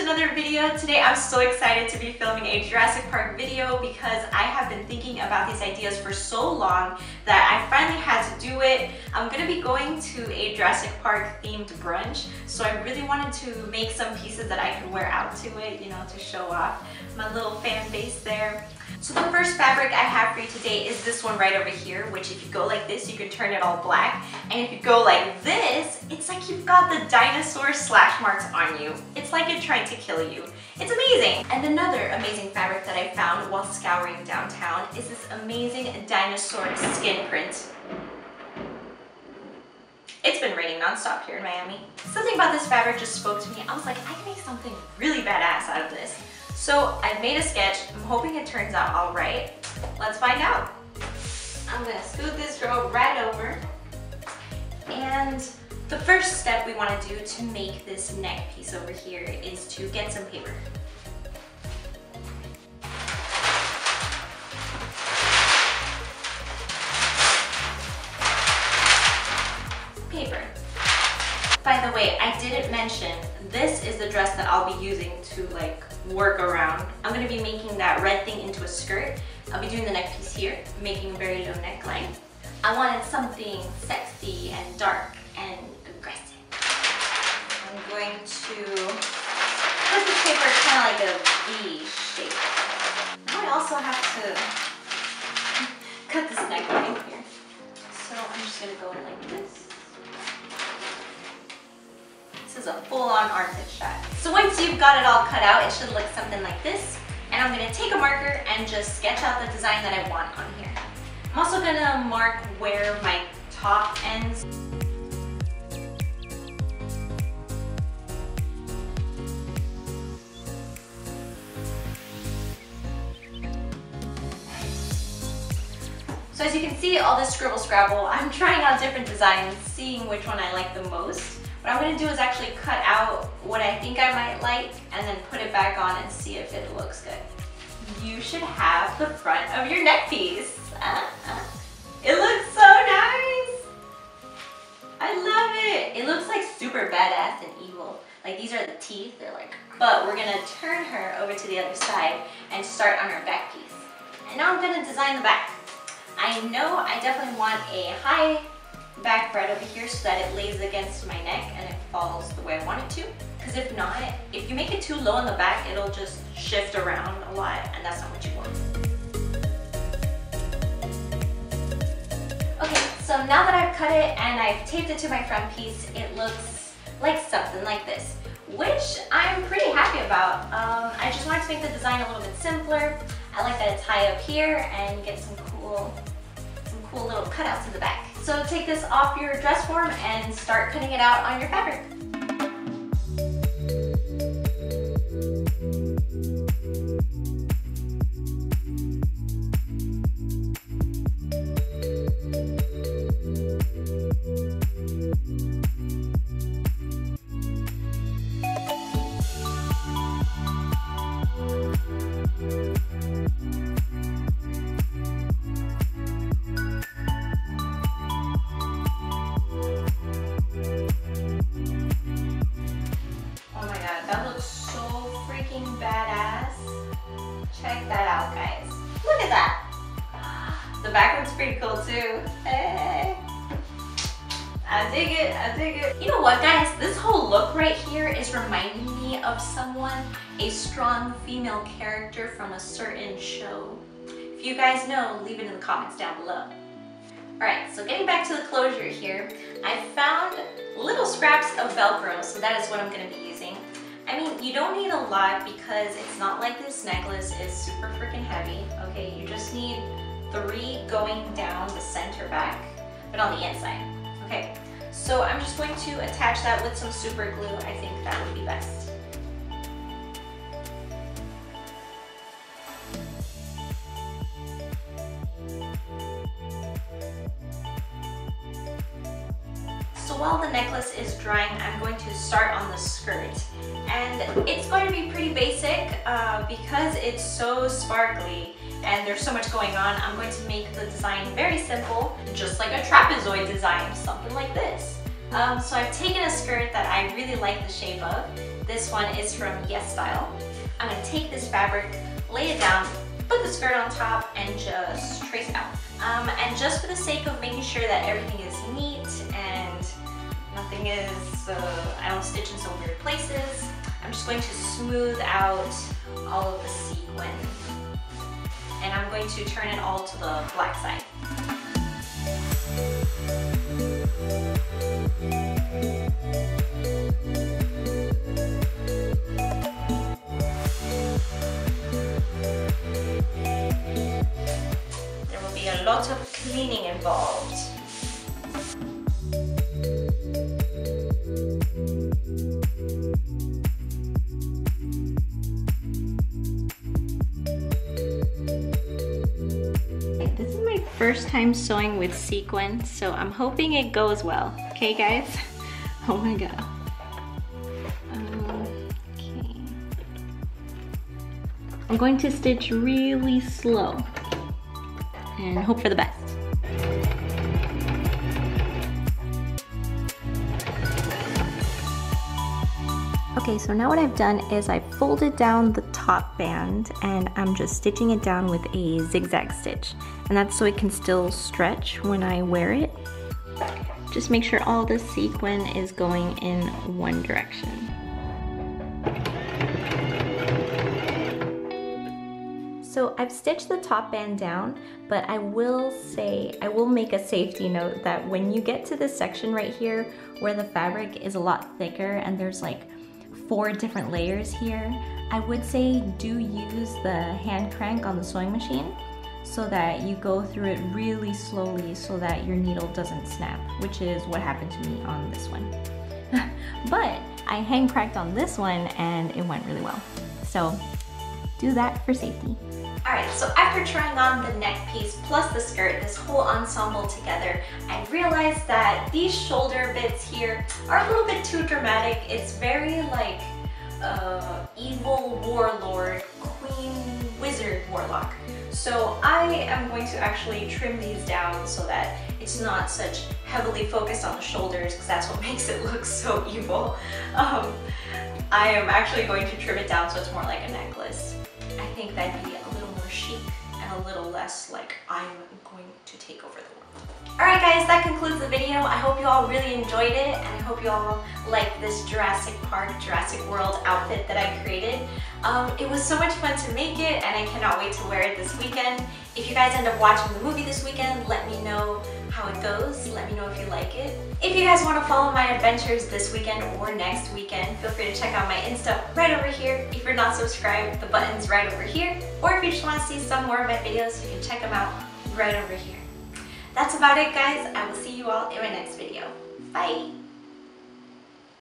another video. Today I'm so excited to be filming a Jurassic Park video because I have been thinking about these ideas for so long that I finally had to do it. I'm gonna be going to a Jurassic Park themed brunch, so I really wanted to make some pieces that I could wear out to it, you know, to show off my little fan base there. So the first fabric I have for you today is this one right over here, which if you go like this, you can turn it all black. And if you go like this, it's like you've got the dinosaur slash marks on you. It's like it's trying to kill you. It's amazing. And another amazing fabric that I found while scouring downtown is this amazing dinosaur skin print. It's been raining nonstop here in Miami. Something about this fabric just spoke to me. I was like, I can make something really badass out of this. So I made a sketch. I'm hoping it turns out all right. Let's find out. I'm gonna scoot this girl right over. And the first step we want to do to make this neck piece over here is to get some paper. Paper. By the way, I didn't mention, this is the dress that I'll be using to like work around. I'm going to be making that red thing into a skirt. I'll be doing the neck piece here, making a very low neckline. I wanted something sexy and dark and aggressive. I'm going to put the paper kind of like a V shape. Now I also have to cut this neckline here. So I'm just going to go in like this. This is a full-on armpit shot. So once you've got it all cut out, it should look something like this. And I'm gonna take a marker and just sketch out the design that I want on here. I'm also gonna mark where my top ends. So as you can see, all this scribble scrabble, I'm trying out different designs, seeing which one I like the most. What I'm going to do is actually cut out what I think I might like and then put it back on and see if it looks good. You should have the front of your neck piece. It looks so nice. I love it. It looks like super badass and evil. Like these are the teeth. They're like, but we're going to turn her over to the other side and start on her back piece. And now I'm going to design the back. I know I definitely want a high back right over here so that it lays against my neck and it falls the way I want it to. Because if not, if you make it too low in the back, it'll just shift around a lot and that's not what you want. Okay, so now that I've cut it and I've taped it to my front piece, it looks like something like this, which I'm pretty happy about. I just wanted to make the design a little bit simpler. I like that it's high up here and get some cool little cutouts in the back. So take this off your dress form and start cutting it out on your fabric. Check that out, guys. Look at that. The background's pretty cool too. Hey. I dig it, I dig it. You know what, guys? This whole look right here is reminding me of someone, a strong female character from a certain show. If you guys know, leave it in the comments down below. Alright, so getting back to the closure here, I found little scraps of Velcro, so that is what I'm going to be using. I mean, you don't need a lot because it's not like this necklace is super freaking heavy, okay? You just need 3 going down the center back, but on the inside, okay? So I'm just going to attach that with some super glue. I think that would be best. So while the necklace is drying, I'm going to start on the skirt. And it's going to be pretty basic because it's so sparkly and there's so much going on. I'm going to make the design very simple, just like a trapezoid design, something like this. So I've taken a skirt that I really like the shape of. This one is from Yes Style. I'm gonna take this fabric, lay it down, put the skirt on top, and just trace it out. And just for the sake of making sure that everything is neat and nothing is, I don't stitch in some weird places, I'm just going to smooth out all of the sequin. And I'm going to turn it all to the black side. There will be a lot of cleaning involved. This is my first time sewing with sequin, so I'm hoping it goes well. Okay, guys? Oh my god. Okay. I'm going to stitch really slow and hope for the best. Okay, so now what I've done is I folded down the top band and I'm just stitching it down with a zigzag stitch. And that's so it can still stretch when I wear it. Just make sure all the sequin is going in one direction. So I've stitched the top band down, but I will make a safety note that when you get to this section right here where the fabric is a lot thicker and there's like 4 different layers here, I would say do use the hand crank on the sewing machine so that you go through it really slowly so that your needle doesn't snap, which is what happened to me on this one. But I hand cranked on this one and it went really well. So do that for safety. Alright, so after trying on the neck piece plus the skirt, this whole ensemble together, I realized that these shoulder bits here are a little bit too dramatic. It's very like evil warlord, queen, wizard, warlock. So I am going to actually trim these down so that it's not such heavily focused on the shoulders, because that's what makes it look so evil. I am actually going to trim it down so it's more like a necklace. I think that'd be a little more chic and a little less like I'm going to take over the world. Alright guys, that concludes the video. I hope you all really enjoyed it and I hope you all like this Jurassic Park, Jurassic World outfit that I created. It was so much fun to make it and I cannot wait to wear it this weekend. If you guys end up watching the movie this weekend, let me know how it goes. Let me know if you like it. If you guys want to follow my adventures this weekend or next weekend, feel free to check out my Insta right over here. If you're not subscribed, the button's right over here. Or if you just want to see some more of my videos, you can check them out right over here. That's about it, guys. I will see you all in my next video. Bye!